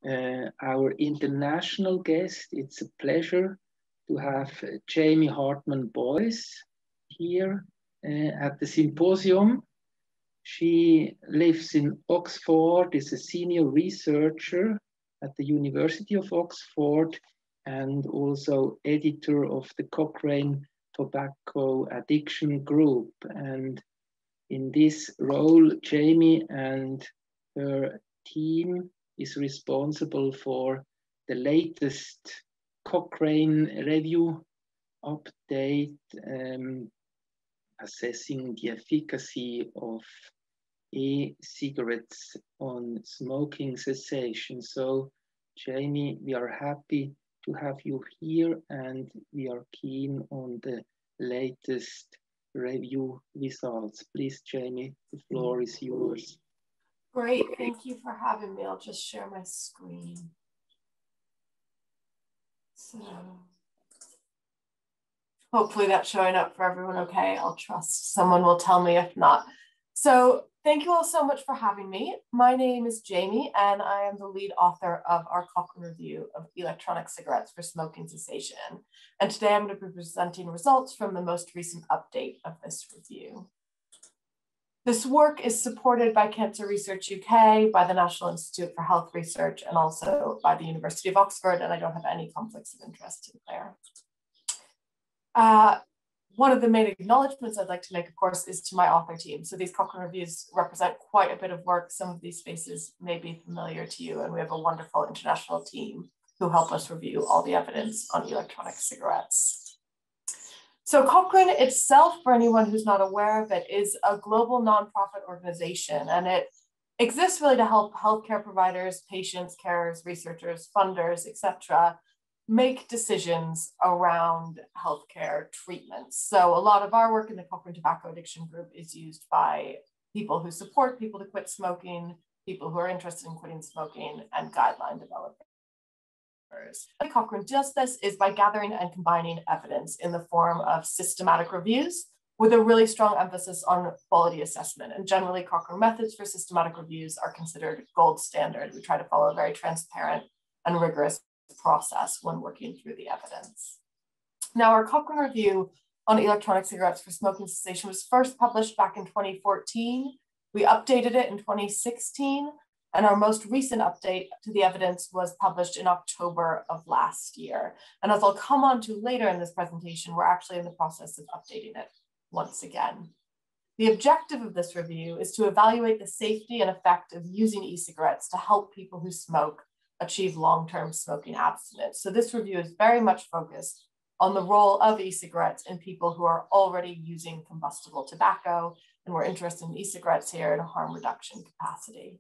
our international guest. It's a pleasure to have Jamie Hartmann-Boyce here at the symposium. She lives in Oxford, is a senior researcher at the University of Oxford, and also editor of the Cochrane Tobacco Addiction Group. And in this role, Jamie and her team is responsible for the latest Cochrane review update, assessing the efficacy of e-cigarettes on smoking cessation. So, Jamie, we are happy to have you here, and we are keen on the latest review results. Please, Jamie, the floor is yours. Great, thank you for having me. I'll just share my screen. So, hopefully that's showing up for everyone okay. I'll trust someone will tell me if not. So thank you all so much for having me. My name is Jamie, and I am the lead author of our Cochrane review of electronic cigarettes for smoking cessation. And today I'm going to be presenting results from the most recent update of this review. This work is supported by Cancer Research UK, by the National Institute for Health Research, and also by the University of Oxford, and I don't have any conflicts of interest to declare. One of the main acknowledgements I'd like to make, of course, is to my author team. So these Cochrane reviews represent quite a bit of work. Some of these faces may be familiar to you, and we have a wonderful international team who help us review all the evidence on electronic cigarettes. So Cochrane itself, for anyone who's not aware of it, is a global nonprofit organization, and it exists really to help healthcare providers, patients, carers, researchers, funders, etc., make decisions around healthcare treatments. So a lot of our work in the Cochrane Tobacco Addiction Group is used by people who support people to quit smoking, people who are interested in quitting smoking, and guideline developers. The way Cochrane does this is by gathering and combining evidence in the form of systematic reviews with a really strong emphasis on quality assessment. And generally, Cochrane methods for systematic reviews are considered gold standard. We try to follow a very transparent and rigorous process when working through the evidence. Now, our Cochrane review on electronic cigarettes for smoking cessation was first published back in 2014. We updated it in 2016, and our most recent update to the evidence was published in October of last year. And as I'll come on to later in this presentation, we're actually in the process of updating it once again. The objective of this review is to evaluate the safety and effect of using e-cigarettes to help people who smoke achieve long-term smoking abstinence. So this review is very much focused on the role of e-cigarettes in people who are already using combustible tobacco, and we're interested in e-cigarettes here in a harm reduction capacity.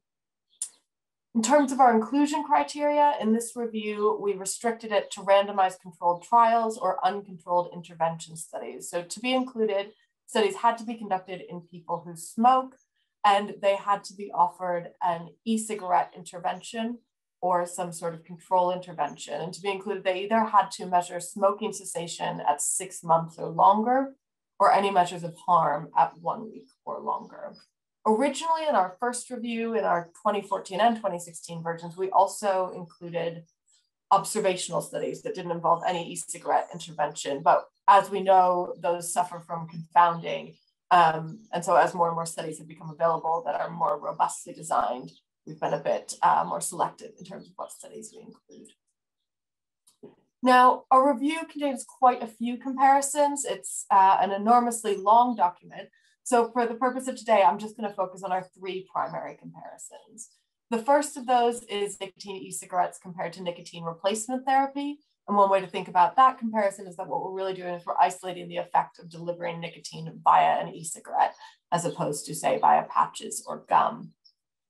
In terms of our inclusion criteria, in this review, we restricted it to randomized controlled trials or uncontrolled intervention studies. So to be included, studies had to be conducted in people who smoke, and they had to be offered an e-cigarette intervention or some sort of control intervention. And to be included, they either had to measure smoking cessation at 6 months or longer, or any measures of harm at 1 week or longer. Originally, in our first review, in our 2014 and 2016 versions, we also included observational studies that didn't involve any e-cigarette intervention. But as we know, those suffer from confounding. And so as more and more studies have become available that are more robustly designed, we've been a bit more selective in terms of what studies we include. Now, our review contains quite a few comparisons. It's an enormously long document. So for the purpose of today, I'm just going to focus on our 3 primary comparisons. The first of those is nicotine e-cigarettes compared to nicotine replacement therapy. And one way to think about that comparison is that what we're really doing is we're isolating the effect of delivering nicotine via an e-cigarette, as opposed to, say, via patches or gum.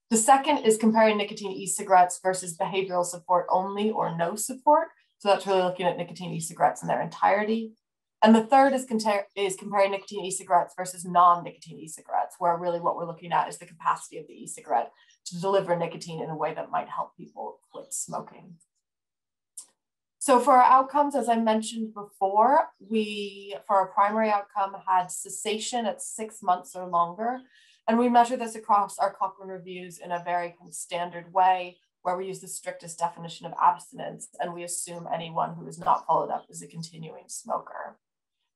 The second is comparing nicotine e-cigarettes versus behavioral support only or no support. So that's really looking at nicotine e-cigarettes in their entirety. And the third is comparing nicotine e-cigarettes versus non-nicotine e-cigarettes, where really what we're looking at is the capacity of the e-cigarette to deliver nicotine in a way that might help people quit smoking. So for our outcomes, as I mentioned before, for our primary outcome had cessation at 6 months or longer. And we measure this across our Cochrane reviews in a very kind of standard way. where we use the strictest definition of abstinence, and we assume anyone who is not followed up is a continuing smoker.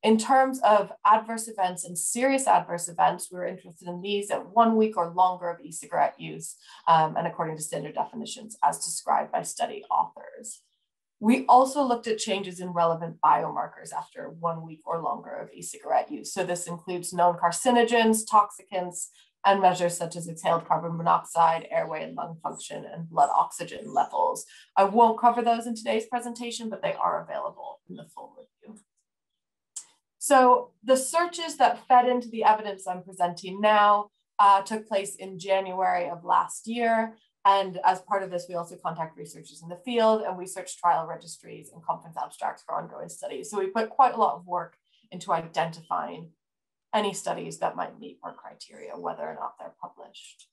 In terms of adverse events and serious adverse events, we were interested in these at 1 week or longer of e-cigarette use, and according to standard definitions as described by study authors. We also looked at changes in relevant biomarkers after 1 week or longer of e-cigarette use. So this includes known carcinogens, toxicants, and measures such as exhaled carbon monoxide, airway and lung function, and blood oxygen levels. I won't cover those in today's presentation, but they are available in the full review. So the searches that fed into the evidence I'm presenting now took place in January of last year. And as part of this, we also contact researchers in the field, and we search trial registries and conference abstracts for ongoing studies. So we put quite a lot of work into identifying any studies that might meet our criteria, whether or not they're published.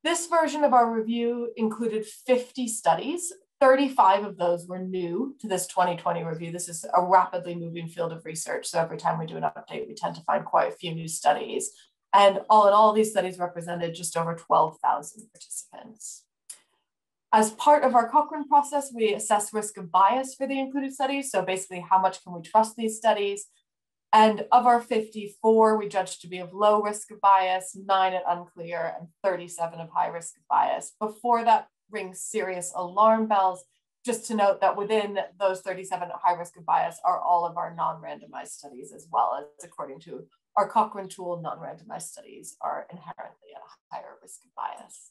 This version of our review included 50 studies. 35 of those were new to this 2020 review. This is a rapidly moving field of research. So every time we do an update, we tend to find quite a few new studies. And all in all, these studies represented just over 12,000 participants. As part of our Cochrane process, we assess risk of bias for the included studies. So basically, how much can we trust these studies? And of our 54, we judged to be of low risk of bias, 9 at unclear, and 37 of high risk of bias. Before that rings serious alarm bells, just to note that within those 37 at high risk of bias are all of our non-randomized studies, as well as according to our Cochrane tool, non-randomized studies are inherently at a higher risk of bias.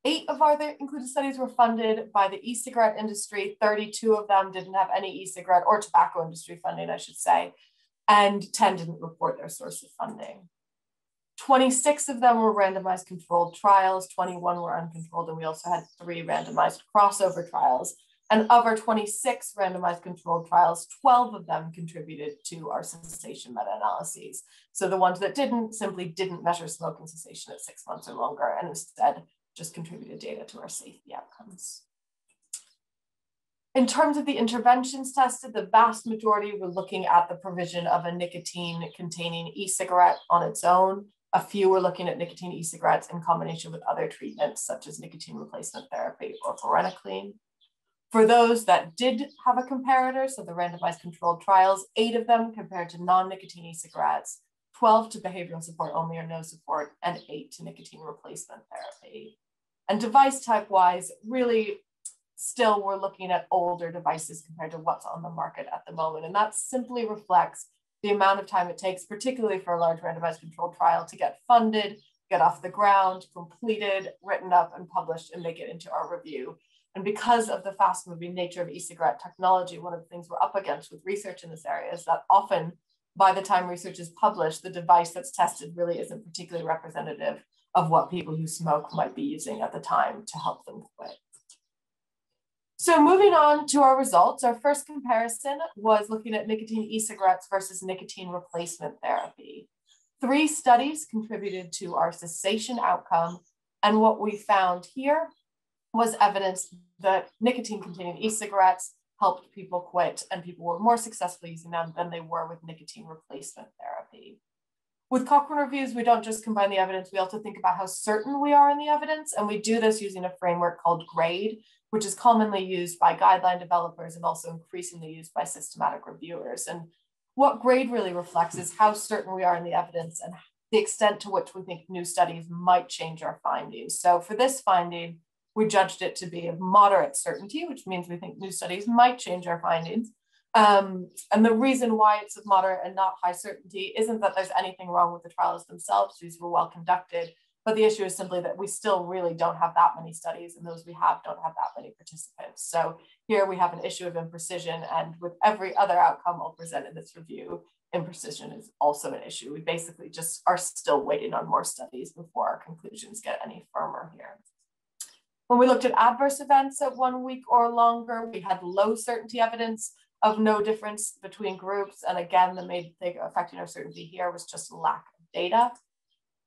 8 of our included studies were funded by the e-cigarette industry. 32 of them didn't have any e-cigarette or tobacco industry funding, I should say, and 10 didn't report their source of funding. 26 of them were randomized controlled trials, 21 were uncontrolled, and we also had 3 randomized crossover trials. And of our 26 randomized controlled trials, 12 of them contributed to our cessation meta-analyses. So the ones that didn't simply didn't measure smoking cessation at 6 months or longer, and instead just contributed data to our safety outcomes. In terms of the interventions tested, the vast majority were looking at the provision of a nicotine-containing e-cigarette on its own. A few were looking at nicotine e-cigarettes in combination with other treatments, such as nicotine replacement therapy or varenicline. For those that did have a comparator, so the randomized controlled trials, 8 of them compared to non-nicotine e-cigarettes, 12 to behavioral support only or no support, and 8 to nicotine replacement therapy. And device type-wise, really still we're looking at older devices compared to what's on the market at the moment. And that simply reflects the amount of time it takes, particularly for a large randomized controlled trial, to get funded, get off the ground, completed, written up, and published, and make it into our review. And because of the fast-moving nature of e-cigarette technology, one of the things we're up against with research in this area is that often, by the time research is published, the device that's tested really isn't particularly representative of what people who smoke might be using at the time to help them quit. So moving on to our results, our first comparison was looking at nicotine e-cigarettes versus nicotine replacement therapy. 3 studies contributed to our cessation outcome, and what we found here was evidence that nicotine-containing e-cigarettes helped people quit, and people were more successfully using them than they were with nicotine replacement therapy. With Cochrane reviews, we don't just combine the evidence, we also think about how certain we are in the evidence, and we do this using a framework called GRADE, which is commonly used by guideline developers and also increasingly used by systematic reviewers. And what GRADE really reflects is how certain we are in the evidence and the extent to which we think new studies might change our findings. So for this finding, we judged it to be of moderate certainty, which means we think new studies might change our findings. And the reason why it's of moderate and not high certainty isn't that there's anything wrong with the trials themselves. These were well conducted, but the issue is simply that we still really don't have that many studies, and those we have don't have that many participants. So here we have an issue of imprecision, and with every other outcome I'll present in this review, imprecision is also an issue. We basically just are still waiting on more studies before our conclusions get any firmer here. When we looked at adverse events at 1 week or longer, we had low certainty evidence of no difference between groups. And again, the main thing affecting our certainty here was just lack of data.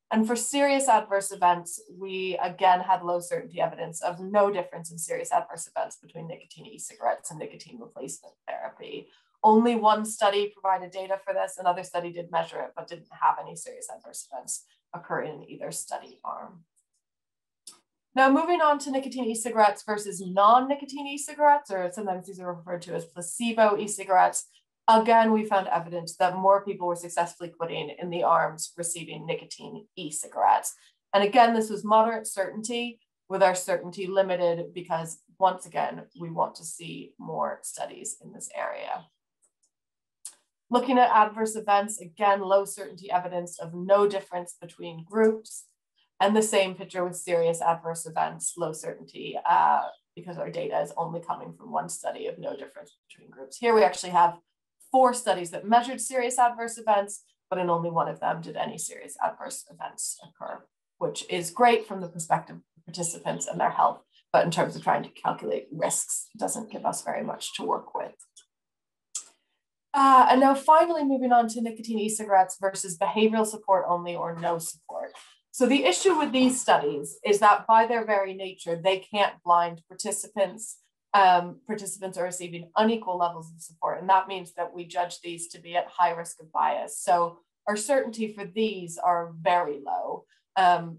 And for serious adverse events, we again had low certainty evidence of no difference in serious adverse events between nicotine e-cigarettes and nicotine replacement therapy. Only 1 study provided data for this. Another study did measure it, but didn't have any serious adverse events occurring in either study arm. Now, moving on to nicotine e-cigarettes versus non-nicotine e-cigarettes, or sometimes these are referred to as placebo e-cigarettes. Again, we found evidence that more people were successfully quitting in the arms receiving nicotine e-cigarettes. And again, this was moderate certainty, with our certainty limited because, once again, we want to see more studies in this area. Looking at adverse events, again, low certainty evidence of no difference between groups. And the same picture with serious adverse events, low certainty, because our data is only coming from one study of no difference between groups. Here we actually have 4 studies that measured serious adverse events, but in only one of them did any serious adverse events occur, which is great from the perspective of participants and their health, but in terms of trying to calculate risks, it doesn't give us very much to work with. And now finally moving on to nicotine e-cigarettes versus behavioral support only or no support. So the issue with these studies is that by their very nature, they can't blind participants. Participants are receiving unequal levels of support, and that means that we judge these to be at high risk of bias. So our certainty for these are very low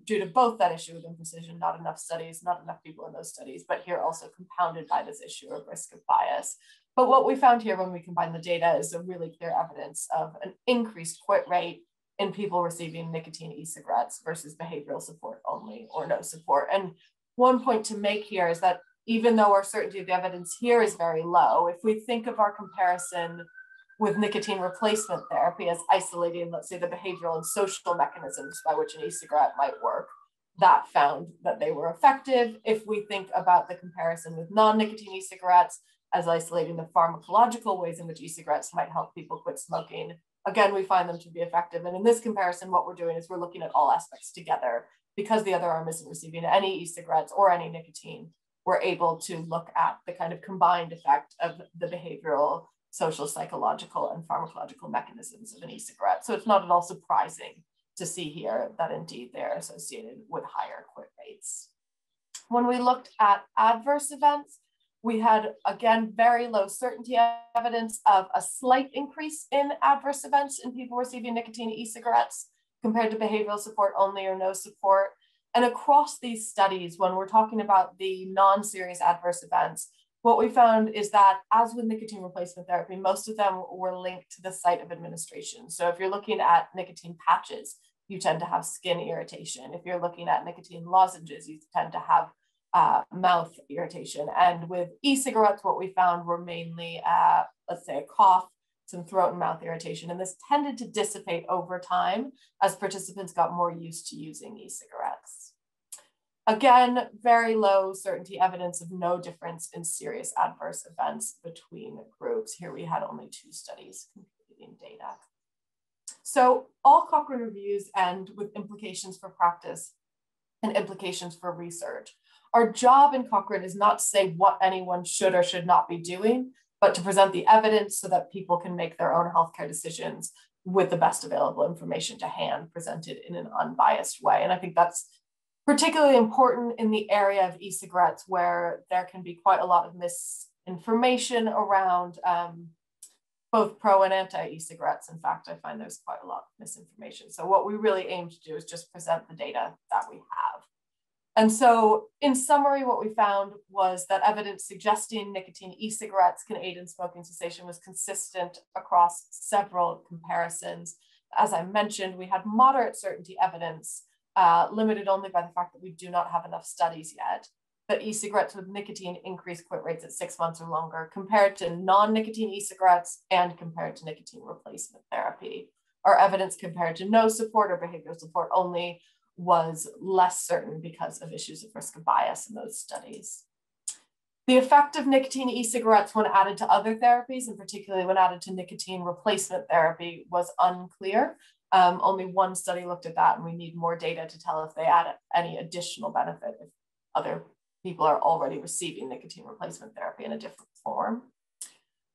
due to both that issue with imprecision, not enough studies, not enough people in those studies, but here also compounded by this issue of risk of bias. But what we found here when we combine the data is a really clear evidence of an increased quit rate in people receiving nicotine e-cigarettes versus behavioral support only or no support. And one point to make here is that even though our certainty of the evidence here is very low, if we think of our comparison with nicotine replacement therapy as isolating, let's say, the behavioral and social mechanisms by which an e-cigarette might work, that found that they were effective. If we think about the comparison with non-nicotine e-cigarettes as isolating the pharmacological ways in which e-cigarettes might help people quit smoking, again, we find them to be effective. And in this comparison, what we're doing is we're looking at all aspects together. Because the other arm isn't receiving any e-cigarettes or any nicotine, we're able to look at the kind of combined effect of the behavioral, social, psychological, and pharmacological mechanisms of an e-cigarette. So it's not at all surprising to see here that indeed they're associated with higher quit rates. When we looked at adverse events, we had, again, very low certainty evidence of a slight increase in adverse events in people receiving nicotine e-cigarettes compared to behavioral support only or no support. And across these studies, when we're talking about the non-serious adverse events, what we found is that, as with nicotine replacement therapy, most of them were linked to the site of administration. So if you're looking at nicotine patches, you tend to have skin irritation. If you're looking at nicotine lozenges, you tend to have mouth irritation. And with e-cigarettes, what we found were mainly, let's say, a cough, some throat and mouth irritation. And this tended to dissipate over time as participants got more used to using e-cigarettes. Again, very low certainty evidence of no difference in serious adverse events between groups. Here we had only 2 studies contributing data. So all Cochrane reviews end with implications for practice and implications for research. Our job in Cochrane is not to say what anyone should or should not be doing, but to present the evidence so that people can make their own healthcare decisions with the best available information to hand, presented in an unbiased way. And I think that's particularly important in the area of e-cigarettes, where there can be quite a lot of misinformation around both pro and anti-e-cigarettes. In fact, I find there's quite a lot of misinformation. So what we really aim to do is just present the data that we have. And so in summary, what we found was that evidence suggesting nicotine e-cigarettes can aid in smoking cessation was consistent across several comparisons. As I mentioned, we had moderate certainty evidence, limited only by the fact that we do not have enough studies yet, that e-cigarettes with nicotine increase quit rates at 6 months or longer compared to non-nicotine e-cigarettes and compared to nicotine replacement therapy. Our evidence compared to no support or behavioral support only was less certain because of issues of risk of bias in those studies. The effect of nicotine e-cigarettes when added to other therapies, and particularly when added to nicotine replacement therapy, was unclear. Only 1 study looked at that, and we need more data to tell if they add any additional benefit if other people are already receiving nicotine replacement therapy in a different form.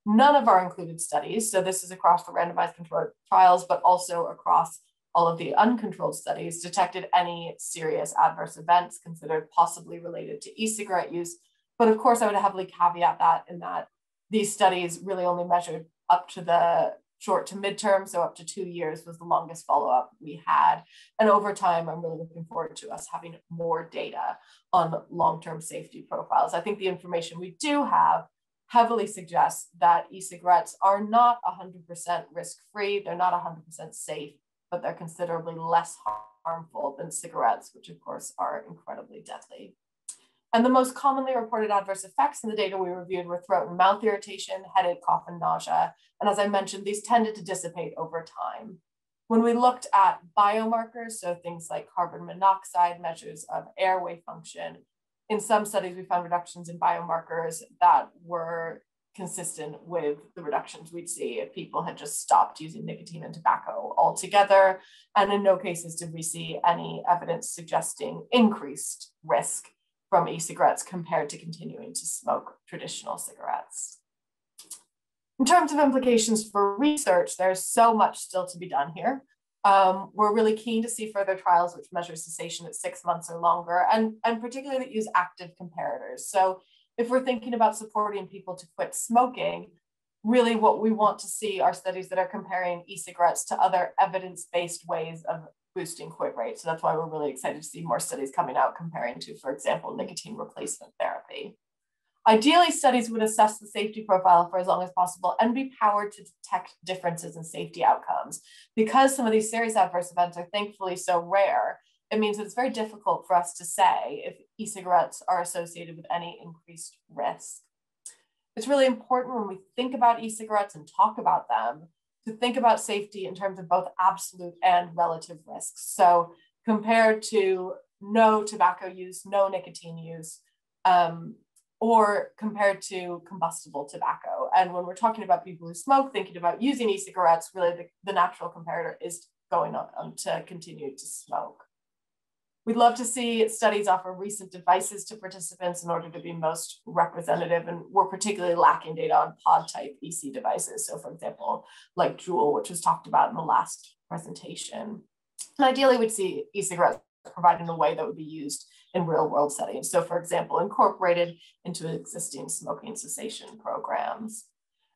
None of our included studies, so this is across the randomized controlled trials, but also across all of the uncontrolled studies, detected any serious adverse events considered possibly related to e-cigarette use. But of course, I would heavily caveat that in that these studies really only measured up to the short to midterm, so up to 2 years was the longest follow-up we had. And over time, I'm really looking forward to us having more data on long-term safety profiles. I think the information we do have heavily suggests that e-cigarettes are not 100% risk-free, they're not 100% safe, but they're considerably less harmful than cigarettes, which of course are incredibly deadly. And the most commonly reported adverse effects in the data we reviewed were throat and mouth irritation, headache, cough, and nausea. And as I mentioned, these tended to dissipate over time. When we looked at biomarkers, so things like carbon monoxide, measures of airway function, in some studies we found reductions in biomarkers that were consistent with the reductions we'd see if people had just stopped using nicotine and tobacco altogether. And in no cases did we see any evidence suggesting increased risk from e-cigarettes compared to continuing to smoke traditional cigarettes. In terms of implications for research, there's so much still to be done here. We're really keen to see further trials which measure cessation at 6 months or longer, and particularly that use active comparators. So if we're thinking about supporting people to quit smoking, really what we want to see are studies that are comparing e-cigarettes to other evidence-based ways of boosting quit rates. So that's why we're really excited to see more studies coming out comparing to, for example, nicotine replacement therapy. Ideally, studies would assess the safety profile for as long as possible and be powered to detect differences in safety outcomes. Because some of these serious adverse events are thankfully so rare, it means that it's very difficult for us to say if e-cigarettes are associated with any increased risk. It's really important when we think about e-cigarettes and talk about them to think about safety in terms of both absolute and relative risks. So compared to no tobacco use, no nicotine use, or compared to combustible tobacco. And when we're talking about people who smoke, thinking about using e-cigarettes, really the natural comparator is going on to continue to smoke. We'd love to see studies offer recent devices to participants in order to be most representative, and we're particularly lacking data on pod-type EC devices. So for example, like Juul, which was talked about in the last presentation. And ideally, we'd see e-cigarettes provided in a way that would be used in real-world settings. So for example, incorporated into existing smoking cessation programs.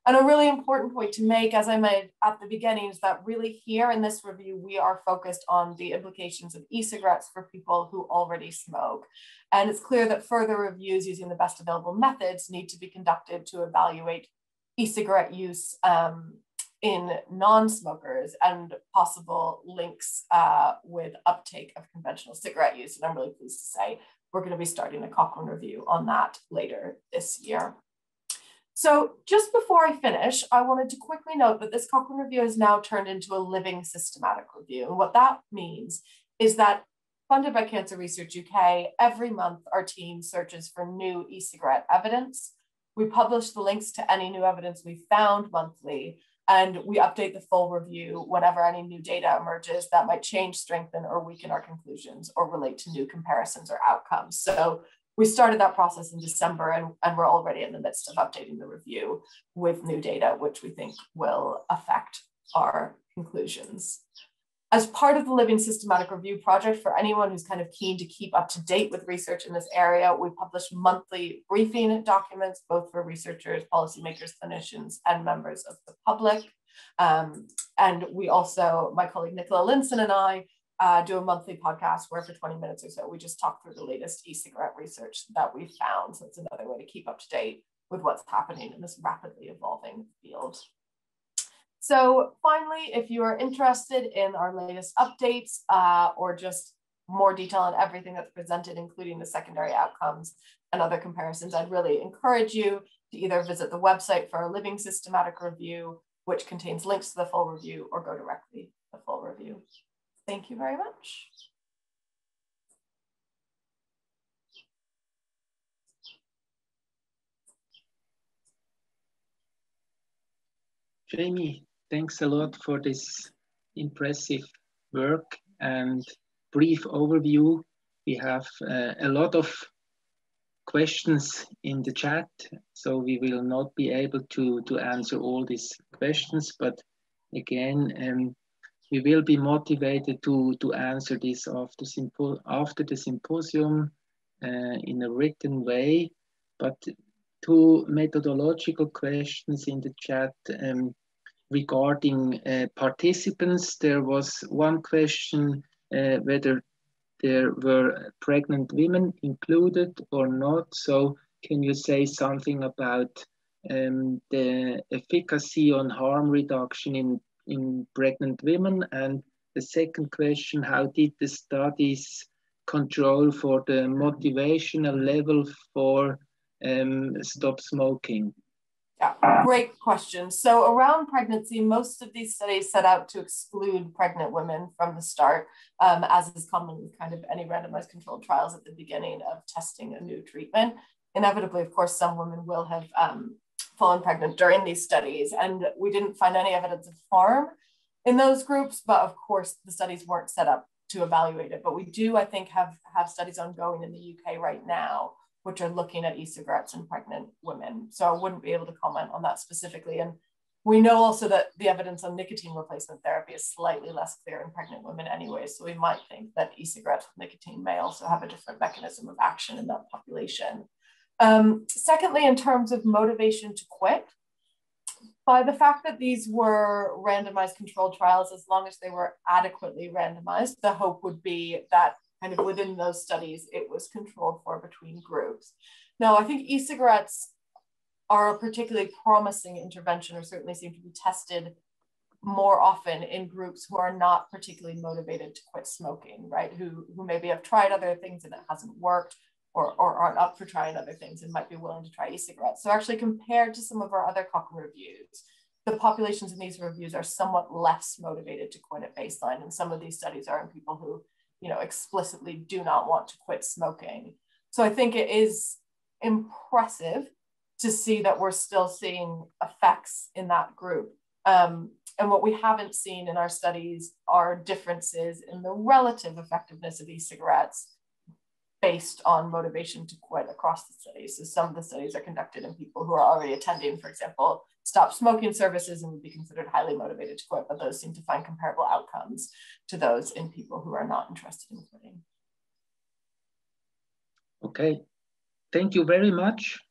And a really important point to make, as I made at the beginning, is that really here in this review, we are focused on the implications of e-cigarettes for people who already smoke. And it's clear that further reviews using the best available methods need to be conducted to evaluate e-cigarette use in non-smokers and possible links with uptake of conventional cigarette use. And I'm really pleased to say we're going to be starting a Cochrane review on that later this year. So just before I finish, I wanted to quickly note that this Cochrane review has now turned into a living systematic review. And what that means is that, funded by Cancer Research UK, every month our team searches for new e-cigarette evidence. We publish the links to any new evidence we found monthly, and we update the full review whenever any new data emerges that might change, strengthen, or weaken our conclusions or relate to new comparisons or outcomes. So we started that process in December, and we're already in the midst of updating the review with new data, which we think will affect our conclusions. As part of the Living Systematic Review project, for anyone who's kind of keen to keep up to date with research in this area, we publish monthly briefing documents, both for researchers, policymakers, clinicians, and members of the public. And we also, my colleague Nicola Linson and I, do a monthly podcast where for 20 minutes or so, we just talk through the latest e-cigarette research that we've found. So it's another way to keep up to date with what's happening in this rapidly evolving field. So finally, if you are interested in our latest updates or just more detail on everything that's presented, including the secondary outcomes and other comparisons, I'd really encourage you to either visit the website for our Living Systematic Review, which contains links to the full review, or go directly to the full review. Thank you very much. Jamie, thanks a lot for this impressive work and brief overview. We have a lot of questions in the chat, so we will not be able to answer all these questions, but again, we will be motivated to answer this after the symposium in a written way. But two methodological questions in the chat. regarding participants, there was one question whether there were pregnant women included or not. So can you say something about the efficacy on harm reduction in pregnant women? And the second question, how did the studies control for the motivational level for stop smoking? Yeah, great question. So around pregnancy, most of these studies set out to exclude pregnant women from the start, as is common with kind of any randomized controlled trials at the beginning of testing a new treatment. Inevitably, of course, some women will have fallen pregnant during these studies, and we didn't find any evidence of harm in those groups, but of course, the studies weren't set up to evaluate it. But we do, I think, have studies ongoing in the UK right now, which are looking at e-cigarettes in pregnant women. So I wouldn't be able to comment on that specifically. And we know also that the evidence on nicotine replacement therapy is slightly less clear in pregnant women anyway. So we might think that e-cigarettes with nicotine may also have a different mechanism of action in that population. Secondly, in terms of motivation to quit, by the fact that these were randomized controlled trials, as long as they were adequately randomized, the hope would be that kind of within those studies, it was controlled for between groups. Now, I think e-cigarettes are a particularly promising intervention, or certainly seem to be tested more often in groups who are not particularly motivated to quit smoking, right? Who maybe have tried other things and it hasn't worked, or aren't up for trying other things and might be willing to try e-cigarettes. So actually, compared to some of our other Cochrane reviews, the populations in these reviews are somewhat less motivated to quit at baseline. And some of these studies are in people who, you know, explicitly do not want to quit smoking. So I think it is impressive to see that we're still seeing effects in that group. And what we haven't seen in our studies are differences in the relative effectiveness of e-cigarettes based on motivation to quit across the studies. So some of the studies are conducted in people who are already attending, for example, stop smoking services and would be considered highly motivated to quit, but those seem to find comparable outcomes to those in people who are not interested in quitting. Okay, thank you very much.